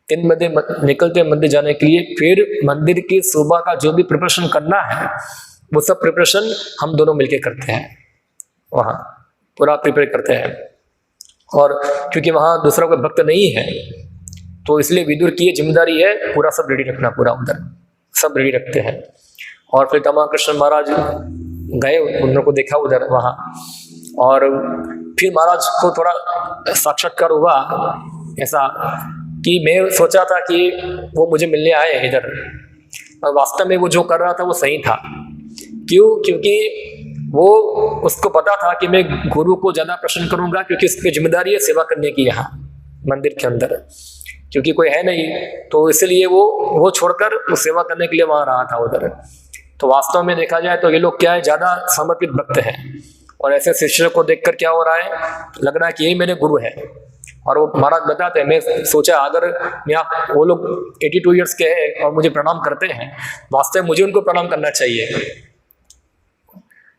3 बजे निकलते हैं मंदिर जाने के लिए। फिर मंदिर की सुबह का जो भी प्रिपरेशन करना है वो सब प्रिपरेशन हम दोनों मिलके करते हैं, वहाँ पूरा प्रिपेयर करते हैं। और क्योंकि वहाँ दूसरा कोई भक्त नहीं है तो इसलिए विदुर की ये जिम्मेदारी है पूरा सब रेडी रखना, पूरा उधर सब रेडी रखते हैं। और फिर तमा कृष्ण महाराज गए, उन को देखा उधर वहाँ, और फिर महाराज को थोड़ा साक्षात्कार हुआ ऐसा कि मैं सोचा था कि वो मुझे मिलने आए इधर, और वास्तव में वो जो कर रहा था वो सही था। क्यों? क्योंकि वो उसको पता था कि मैं गुरु को ज़्यादा प्रसन्न करूँगा, क्योंकि इसकी जिम्मेदारी है सेवा करने की यहाँ मंदिर के अंदर, क्योंकि कोई है नहीं, तो इसलिए वो छोड़कर वो सेवा करने के लिए वहाँ रहा था उधर। तो वास्तव में देखा जाए तो ये लोग क्या है, ज़्यादा समर्पित भक्त हैं, और ऐसे शिष्य को देखकर क्या हो रहा है, लग रहा है कि यही मेरे गुरु है। और वो महाराज बताते हैं, मैं सोचा अगर वो लोग 82 ईयर्स के हैं और मुझे प्रणाम करते हैं, वास्तव में मुझे उनको प्रणाम करना चाहिए,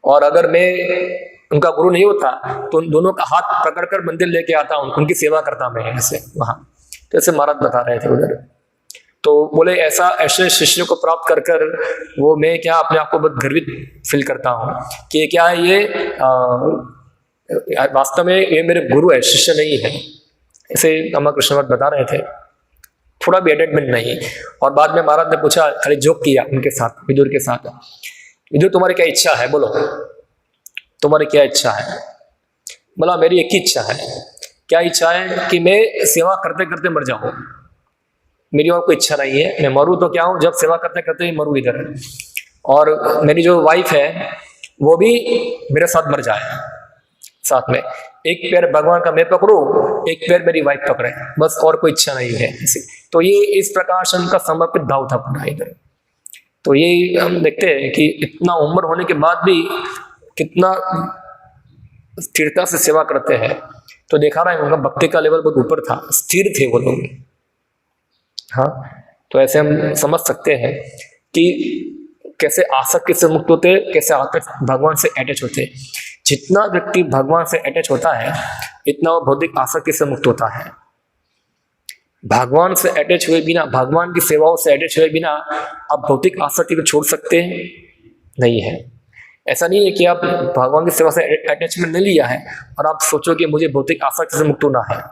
और अगर मैं उनका गुरु नहीं होता तो उन दोनों का हाथ पकड़कर मंदिर लेके आता, उनकी सेवा करता मैं ऐसे वहाँ। तो ऐसे महाराज बता रहे थे उधर। तो बोले ऐसे शिष्य को प्राप्त कर कर वो मैं क्या अपने आप को बहुत गर्वित फील करता हूँ कि क्या है ये वास्तव में ये मेरे गुरु है, शिष्य नहीं है। ऐसे तमा कृष्ण बता रहे थे, थोड़ा भी एडेटमेंट नहीं। और बाद में महाराज ने पूछा, खाली जोक किया उनके साथ, विदुर के साथ, विदुर तुम्हारी क्या इच्छा है, बोलो तुम्हारी क्या इच्छा है। बोला मेरी एक ही इच्छा है। क्या इच्छा है? कि मैं सेवा करते करते मर जाऊं, मेरी और कोई इच्छा नहीं है। मैं मरूं तो क्या हूं, जब सेवा करते करते ही मरूं इधर। और मेरी जो वाइफ है वो भी मेरे साथ मर जाए साथ में, एक पैर भगवान का मैं पकड़ूं, एक पैर मेरी वाइफ पकड़े, बस और कोई इच्छा नहीं है ऐसी। तो ये इस प्रकार से उनका समर्पित भाव था पूरा इधर। तो ये हम देखते हैं कि इतना उम्र होने के बाद भी कितना स्थिरता से सेवा करते हैं। तो देखा ना उनका भक्ति का लेवल बहुत ऊपर था, स्थिर थे वो लोग। हाँ, तो ऐसे हम समझ सकते हैं कि कैसे आसक्ति से मुक्त होते, कैसे भगवान से अटैच होते। जितना व्यक्ति भगवान से अटैच होता है इतना वो भौतिक आसक्ति से मुक्त होता है। भगवान से अटैच हुए बिना, भगवान की सेवाओं से अटैच हुए बिना आप भौतिक आसक्ति को छोड़ सकते हैं नहीं है। ऐसा नहीं है कि आप भगवान की सेवा से अटैचमेंट नहीं लिया है और आप सोचो कि मुझे भौतिक आसक्ति से मुक्त होना है,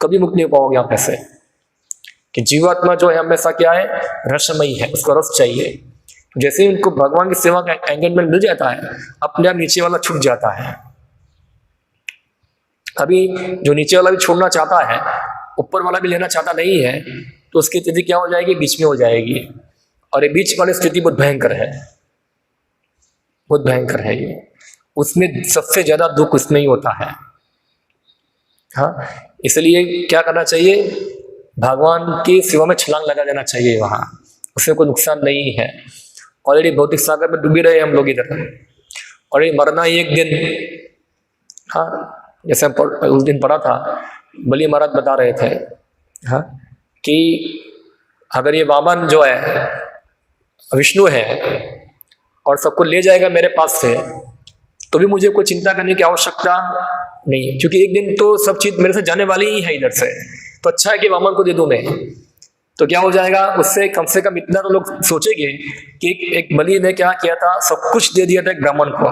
कभी मुक्त नहीं हो पाओगे आप ऐसे। कि जीवात्मा जो है हमेशा क्या है, रसमयी है, उसको रस चाहिए। जैसे ही उनको भगवान की सेवा का एंगेजमेंट मिल जाता है, अपने आप नीचे वाला छूट जाता है। अभी जो नीचे वाला भी छोड़ना चाहता है, ऊपर वाला भी लेना चाहता नहीं है, तो उसकी स्थिति क्या हो जाएगी, बीच में हो जाएगी। और ये बीच वाली स्थिति बहुत भयंकर है, बहुत भयंकर है ये। उसमें सबसे ज्यादा दुख उसमें ही होता है। हाँ, इसलिए क्या करना चाहिए, भगवान की सेवा में छलांग लगा देना चाहिए वहां, उसमें कोई नुकसान नहीं है। ऑलरेडी भौतिक सागर में डूबी रहे हम लोग इधर, और ये मरना ही एक दिन। हाँ, जैसे उस दिन पढ़ा था, बलि महाराज बता रहे थे, हाँ, कि अगर ये वामन जो है विष्णु है और सबको ले जाएगा मेरे पास से, तो भी मुझे कोई चिंता करने की आवश्यकता नहीं, क्योंकि एक दिन तो सब चीज मेरे से जाने वाली ही है इधर से। तो अच्छा है कि वामन को दे दूं मैं, तो क्या हो जाएगा, उससे कम से कम इतना तो लोग सोचेंगे कि एक बलि ने क्या किया था, सब कुछ दे दिया था एक ब्राह्मण को।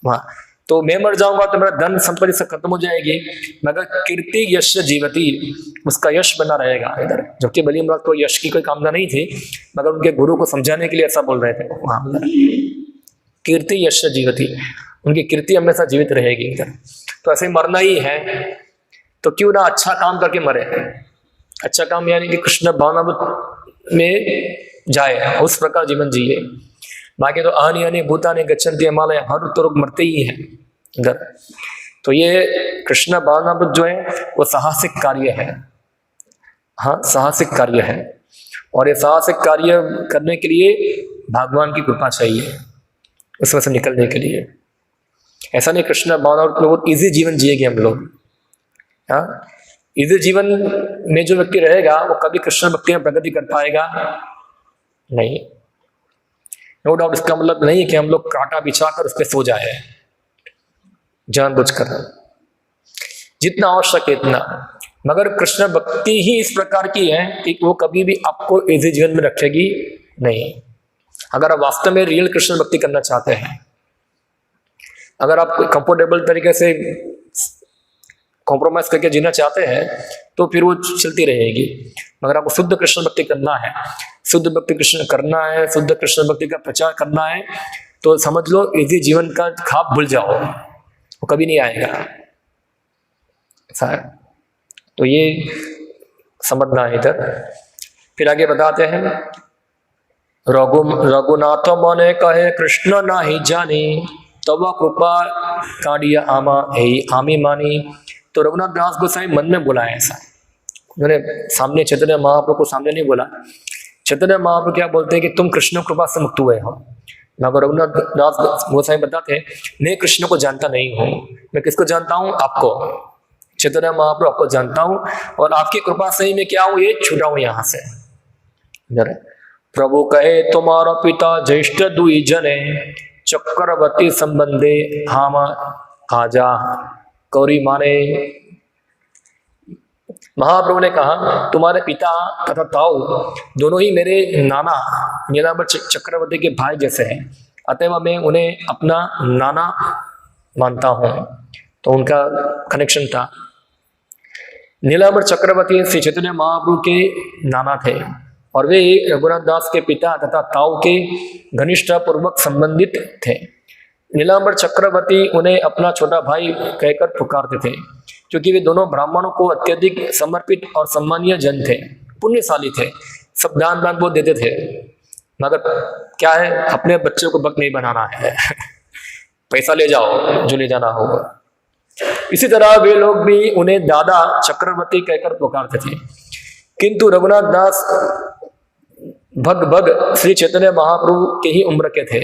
हाँ, तो मैं मर जाऊंगा तो मेरा धन संपत्ति सब खत्म हो जाएगी, मगर कीर्ति यश जीवती, उसका यश बना रहेगा इधर। जबकि बलि महाराज को यश की कोई कामना नहीं थी, मगर उनके गुरु को समझाने के लिए ऐसा बोल रहे थे वहां, कीर्ति यश जीवती, उनकी कीर्ति हमेशा जीवित रहेगी इधर। तो ऐसे मरना ही है, तो क्यों ना अच्छा काम करके मरे। अच्छा काम यानी कि कृष्ण भावना में जाए, उस प्रकार जीवन जिए। बाकी तो आहनि आहनि भूतानि गच्छन्ति हिमालय, हर तो लोग मरते ही हैं इधर। तो ये कृष्ण भावना जो है वो साहसिक कार्य है, हाँ साहसिक कार्य है, और ये साहसिक कार्य करने के लिए भगवान की कृपा चाहिए उसमें से निकलने के लिए। ऐसा नहीं कृष्ण भावना बहुत इजी जीवन जिएंगे हम लोग, हाँ। इसी जीवन में जो व्यक्ति रहेगा वो कभी कृष्ण भक्ति में प्रगति कर पाएगा नहीं। नो डाउट, इसका मतलब नहीं है कि हम लोग कांटा बिछाकर उस पर सो जाए जानबूझकर, जितना आवश्यक है इतना। मगर कृष्ण भक्ति ही इस प्रकार की है कि वो कभी भी आपको इसी जीवन में रखेगी नहीं। अगर आप वास्तव में रियल कृष्ण भक्ति करना चाहते हैं, अगर आप कंफर्टेबल तरीके से कॉम्प्रोमाइज करके जीना चाहते हैं, तो फिर वो चलती रहेगी। मगर आपको शुद्ध कृष्ण भक्ति करना है, शुद्ध भक्ति कृष्ण करना है, शुद्ध कृष्ण भक्ति का प्रचार करना है, तो समझ लो इसी जीवन का ख्वाब भूल जाओ, वो कभी नहीं आएगा। ऐसा, तो ये समझना है इधर। फिर आगे बताते हैं, रघुनाथ मने कहे कृष्ण नाही जानी, तब कृपा कांडिया आमा ही आमी मानी। तो रघुनाथ दास गोसाई मन में बोला है ऐसा, उन्होंने सामने चैतन्य महाप्रभु को सामने नहीं बोला। चैतन्य महाप्रभु क्या बोलते हैं कि तुम कृष्ण कृपा से मुक्त हुए हो, मगर रघुनाथ दास गोसाई बताते हैं मैं कृष्ण को जानता नहीं हूँ। मैं किसको जानता हूँ? आपको, चैतन्य महाप्रभु आपको जानता हूँ, और आपकी कृपा से ही मैं क्या हूँ, ये छूटा हूँ यहाँ से। प्रभु कहे तुम्हारा पिता ज्येष्ठ दुई जने, चक्रवर्ती संबंधे हम आजा कौरी माने। महाप्रभु ने कहा तुम्हारे पिता तथा ताऊ दोनों ही मेरे नाना नीलांबर चक्रवर्ती के भाई जैसे हैं, अतएव मैं उन्हें अपना नाना मानता हूं। तो उनका कनेक्शन था। नीलांबर चक्रवर्ती श्री चैतन्य महाप्रभु के नाना थे, और वे रघुनाथ दास के पिता तथा ताऊ के घनिष्ठ पूर्वक संबंधित थे। नीलांबर चक्रवर्ती उन्हें अपना छोटा भाई कहकर पुकारते थे, क्योंकि वे दोनों ब्राह्मणों को अत्यधिक समर्पित और सम्मानीय जन थे, पुण्यशाली थे, सब दान बहुत देते थे। मगर क्या है, अपने बच्चों को बक नहीं बनाना है पैसा ले जाओ जो ले जाना होगा। इसी तरह वे लोग भी उन्हें दादा चक्रवर्ती कहकर पुकारते थे। किंतु रघुनाथ दास भग श्री चैतन्य महाप्रभु के ही उम्र के थे।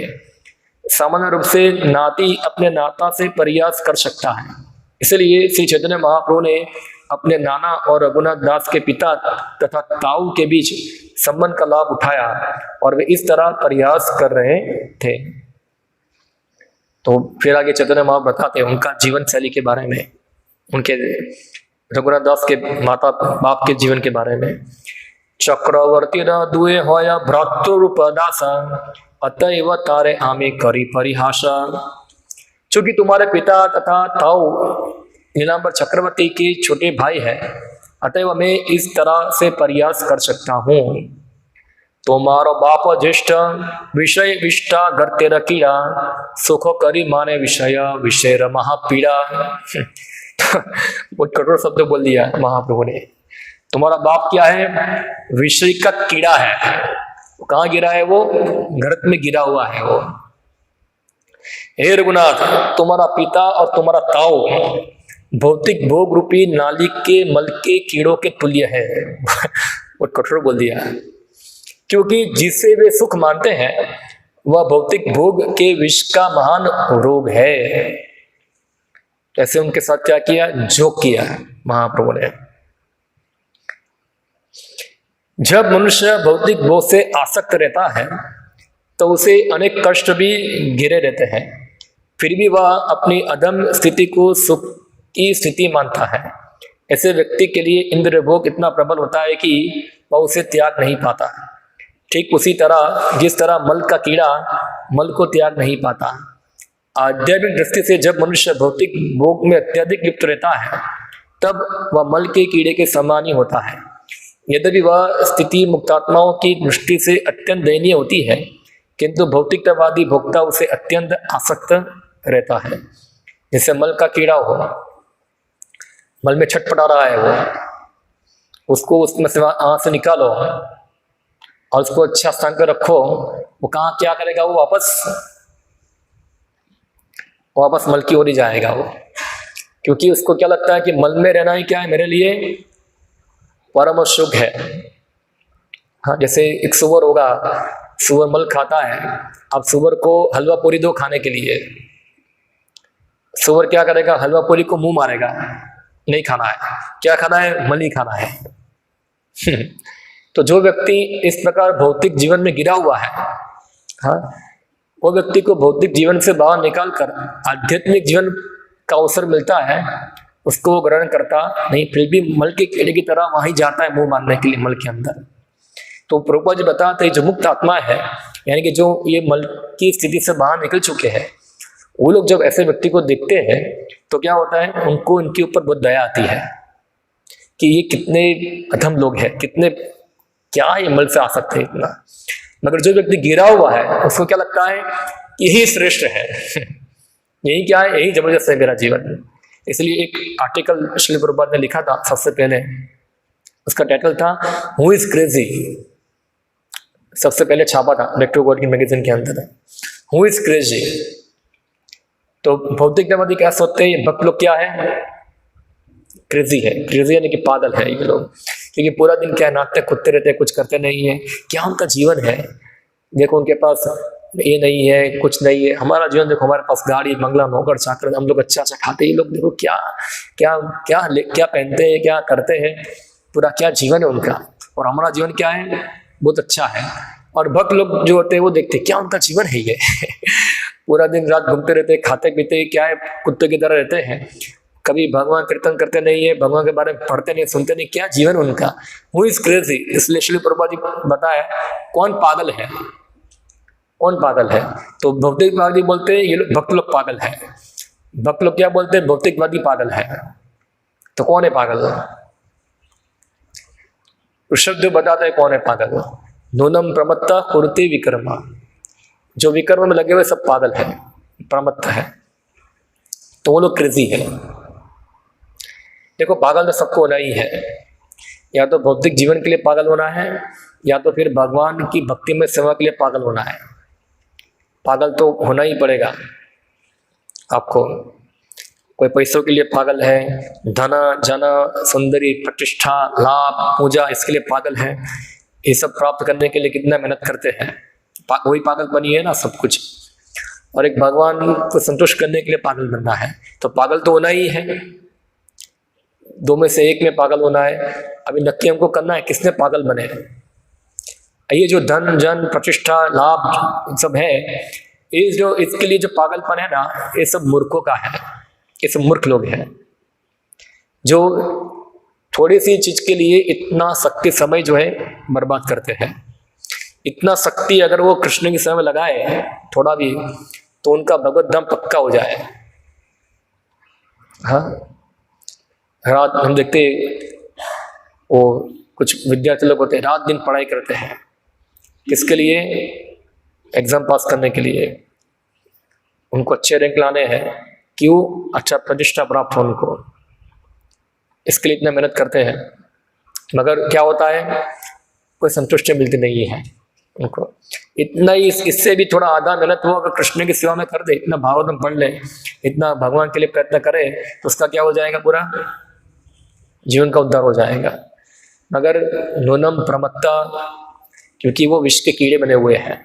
सामान्य रूप से नाती अपने नाता से परिहास कर सकता है, इसलिए श्री चैतन्य महाप्रभु ने अपने नाना और रघुनाथ दास के पिता तथा ताऊ के बीच संबंध का लाभ उठाया, और वे इस तरह परिहास कर रहे थे। तो फिर आगे चैतन्य महाप्रभु बताते हैं उनका जीवन शैली के बारे में, उनके रघुनाथ दास के माता बाप के जीवन के बारे में। चक्रवर्ती न दुए होया भ्रातृरूप दासा, अतएव तारे आमे करी परिहासा। चूंकि तुम्हारे पिता तथा ताऊ नीलांबर चक्रवर्ती के छोटे भाई है, अतएव मैं इस तरह से परिहास कर सकता हूँ। तुम्हारो बाप ज्येष्ठ विषय विष्टा गर्ते रकीड़ा, सुख करी माने विषय विषय महापीड़ा। बहुत कठोर शब्द बोल दिया महाप्रभु ने। तुम्हारा बाप क्या है? विषय का कीड़ा है। कहाँ गिरा है वो? गर्त में गिरा हुआ है वो। हे रघुनाथ, तुम्हारा पिता और तुम्हारा ताऊ भौतिक भोग रूपी नाली के मल के कीड़ों के तुल्य है। बहुत कठोर बोल दिया, क्योंकि जिसे वे सुख मानते हैं वह भौतिक भोग के विष का महान रोग है। ऐसे उनके साथ क्या किया, जोक किया है महाप्रभु ने। जब मनुष्य भौतिक भोग से आसक्त रहता है तो उसे अनेक कष्ट भी घिरे रहते हैं, फिर भी वह अपनी अदम स्थिति को सुख की स्थिति मानता है। ऐसे व्यक्ति के लिए इंद्रिय भोग इतना प्रबल होता है कि वह उसे त्याग नहीं पाता। ठीक उसी तरह जिस तरह मल का कीड़ा मल को त्याग नहीं पाता। आध्यात्मिक दृष्टि से जब मनुष्य भौतिक भोग में अत्यधिक लिप्त रहता है तब वह मल के कीड़े के समान ही होता है। यद्यपि वह स्थिति मुक्तात्माओं की दृष्टि से अत्यंत दयनीय होती है, किंतु भौतिकतावादी भोक्ता उसे अत्यंत आसक्त रहता है। जैसे मल का कीड़ा हो, मल में छटपटा रहा है वो, उसको उसमें से से निकालो और उसको अच्छा स्थान पर रखो, वो कहाँ क्या करेगा, वो वापस मल की ओर ही जाएगा वो, क्योंकि उसको क्या लगता है कि मल में रहना ही क्या है मेरे लिए परम सुख है। हाँ, जैसे एक सुअर होगा, सुअर मल खाता है, अब सुअर को हलवा पूरी दो खाने के लिए, सुअर क्या करेगा, हलवा पूरी को मुंह मारेगा, नहीं खाना है, क्या खाना है, मल ही खाना है। तो जो व्यक्ति इस प्रकार भौतिक जीवन में गिरा हुआ है, हाँ, वो व्यक्ति को भौतिक जीवन से बाहर निकाल कर आध्यात्मिक जीवन का अवसर मिलता है, उसको वो ग्रहण करता नहीं, फिर भी मल के कीड़े की तरह वहीं जाता है मुंह मारने के लिए मल के अंदर। तो प्रभुपाद जी बताते हैं जो मुक्त आत्मा है, यानी कि जो ये मल की स्थिति से बाहर निकल चुके हैं, वो लोग जब ऐसे व्यक्ति को देखते हैं तो क्या होता है, उनको इनके ऊपर बहुत दया आती है कि ये कितने अधम लोग हैं, कितने क्या ये मल से आ सकते हैं इतना। मगर जो व्यक्ति गिरा हुआ है उसको क्या लगता है, यही श्रेष्ठ है, यही क्या है, यही जबरदस्त है मेरा जीवन। इसलिए एक आर्टिकल श्री प्रभुपाद ने लिखा था सबसे पहले, उसका टाइटल था हु इज क्रेजी, सबसे पहले छापा था बैक टू गॉड की मैगजीन के अंदर, हु इज क्रेजी। तो भौतिकतावादी क्या सोचते हैं, ये भक्त लोग क्या है, क्रेजी है, क्रेजी यानी कि पागल है ये लोग, क्योंकि पूरा दिन क्या नाचते कुत्ते रहते हैं, कुछ करते नहीं है, क्या उनका जीवन है। देखो उनके पास ये नहीं है, कुछ नहीं है, हमारा जीवन देखो, हमारे पास गाड़ी बंगला नौकर चाकर, हम लोग अच्छा अच्छा खाते हैं, ये लोग देखो क्या क्या क्या क्या पहनते हैं, क्या करते हैं, पूरा क्या जीवन है उनका, और हमारा जीवन क्या है, बहुत अच्छा है। और भक्त लोग जो होते हैं वो देखते हैं क्या उनका जीवन है ये पूरा दिन रात घूमते रहते हैं, खाते पीते क्या है, कुत्ते की तरह रहते हैं, कभी भगवान कीर्तन करते नहीं है, भगवान के बारे में पढ़ते नहीं, सुनते नहीं, क्या जीवन उनका, हु इज क्रेजी। इसलिए श्री प्रभुपाद जी बताया कौन पागल है, कौन पागल है। तो भौतिकवादी बोलते हैं ये लोग भक्त लोग पागल है, भक्त लोग क्या बोलते हैं, भौतिकवादी पागल है। तो कौन है पागल, ऋषभदेव बताते हैं कौन है पागल, नूनम प्रमत्ता कुरुते विकर्मा, जो विकर्म में लगे हुए सब पागल है, प्रमत्त है, तो वो लोग क्रेजी है। देखो पागल तो सबको होना ही है, या तो भौतिक जीवन के लिए पागल होना है, या तो फिर भगवान की भक्ति में सेवा के लिए पागल होना है। पागल तो होना ही पड़ेगा आपको। कोई पैसों के लिए पागल है, धना जना सुंदरी प्रतिष्ठा लाभ पूजा इसके लिए पागल है, ये सब प्राप्त करने के लिए कितना मेहनत करते हैं, वही पागलपनी है ना सब कुछ। और एक भगवान को संतुष्ट करने के लिए पागल बनना है, तो पागल तो होना ही है, दो में से एक में पागल होना है। अभी नक्की हमको करना है किसने पागल बने। ये जो धन जन प्रतिष्ठा लाभ सब है, ये जो इसके लिए जो पागलपन है ना, ये सब मूर्खों का है, ये सब मूर्ख लोग हैं जो थोड़ी सी चीज के लिए इतना शक्ति समय जो है बर्बाद करते हैं। इतना शक्ति अगर वो कृष्ण के समय लगाए थोड़ा भी, तो उनका भगवत धाम पक्का हो जाए। हाँ, रात हम देखते वो कुछ विद्यार्थी लोग होते हैं रात दिन पढ़ाई करते हैं, किसके लिए, एग्जाम पास करने के लिए, उनको अच्छे रैंक लाने हैं, क्यों, अच्छा प्रतिष्ठा प्राप्त हो उनको, इसके लिए इतना मेहनत करते हैं। मगर क्या होता है, कोई संतुष्टि मिलती नहीं है उनको। इतना ही, इससे भी थोड़ा आधा मेहनत वो अगर कृष्ण की सेवा में कर दे, इतना भागवतम पढ़ ले, इतना भगवान के लिए प्रयत्न करे, तो उसका क्या हो जाएगा, पूरा जीवन का उद्धार हो जाएगा। मगर नूनम प्रमत्ता, क्योंकि वो विष के कीड़े बने हुए हैं,